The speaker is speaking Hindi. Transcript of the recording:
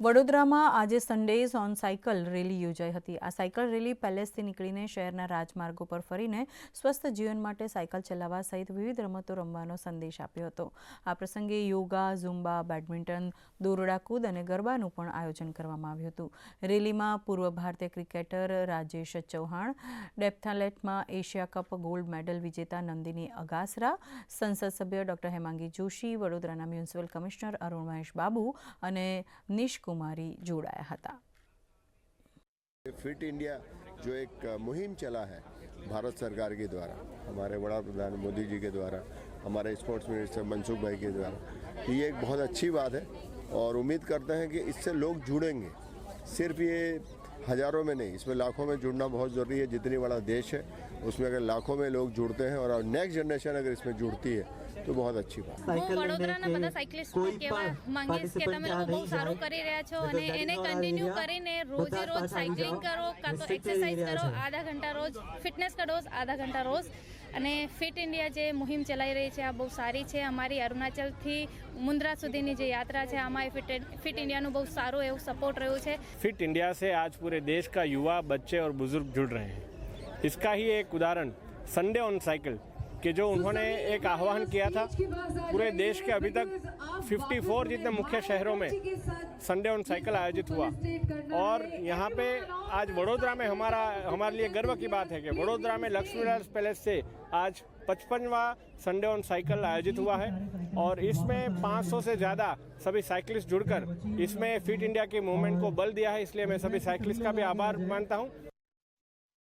વડોદરામાં આજે સન્ડેઝ ઓન સાયકલ રેલી યોજાઈ હતી। આ સાયકલ રેલી પેલેસથી નીકળીને શહેરના રાજમાર્ગો પર ફરીને સ્વસ્થ જીવન માટે સાયકલ ચલાવવા સહિત વિવિધ રમતો રમવાનો સંદેશ આપ્યો હતો। આ પ્રસંગે યોગા, ઝુમ્બા, બેડમિન્ટન, દોરડા કૂદ અને ગરબાનું પણ આયોજન કરવામાં આવ્યું હતું। રેલીમાં પૂર્વ ભારતીય ક્રિકેટર રાજેશ ચૌહાણ, ડેપ્થાલેટમાં એશિયા કપ ગોલ્ડ મેડલ વિજેતા નંદિની અગાસરા, સંસદ સભ્ય ડોક્ટર હેમાંગી જોશી, વડોદરાના મ્યુનિસિપલ કમિશનર અરુણ મહેશ બાબુ અને નિશ कुमारी जोड़ाया था। फिट इंडिया जो एक मुहिम चला है भारत सरकार के द्वारा, हमारे वड़ा प्रधान मोदी जी के द्वारा, हमारे स्पोर्ट्स मिनिस्टर मनसुख भाई के द्वारा, ये एक बहुत अच्छी बात है और उम्मीद करते हैं कि इससे लोग जुड़ेंगे। सिर्फ ये हज़ारों में नहीं, इसमें लाखों में जुड़ना बहुत ज़रूरी है। जितनी बड़ा देश है उसमें अगर लाखों में लोग जुड़ते हैं और नेक्स्ट जनरेशन अगर इसमें जुड़ती है तो बहुत अच्छी बात है। વડોદરાના બધા સાયકલિસ્ટને કહેવા માંગીશ કે તમે લોકો બહુ સારું કરી રહ્યા છો અને એને કન્ટિન્યુ કરીને રોજે રોજ સાયકલિંગ કરો, કાં તો એક્સરસાઇઝ કરો, આધા ઘંટા રોજ ફિટનેસ કરો, આધા ઘંટા રોજ। અને ફિટ ઇન્ડિયા જે મુહિમ ચલાવી રહી છે આ બહુ સારી છે। અમારી અરુણાચલથી મુન્દ્રા સુધીની જે યાત્રા છે આમાં ફિટ इंडिया बहुत सारो એવું सपोर्ट રહ્યું છે। फिट इंडिया से आज पूरे देश का युवा, बच्चे और बुजुर्ग जुड़ रहे हैं। इसका ही एक उदाहरण संडे ऑन साइकिल कि जो उन्होंने एक आह्वान किया था, पूरे देश के अभी तक 54 जितने मुख्य शहरों में संडे ऑन साइकिल आयोजित हुआ और यहाँ पे आज वडोदरा में हमारे लिए गर्व की बात है कि वडोदरा में लक्ष्मीविलास पैलेस से आज 55वां संडे ऑन साइकिल आयोजित हुआ है और इसमें 500 से ज़्यादा सभी साइकिलिस्ट जुड़कर इसमें फिट इंडिया की मूवमेंट को बल दिया है। इसलिए मैं सभी साइकिलिस्ट का भी आभार मानता हूँ।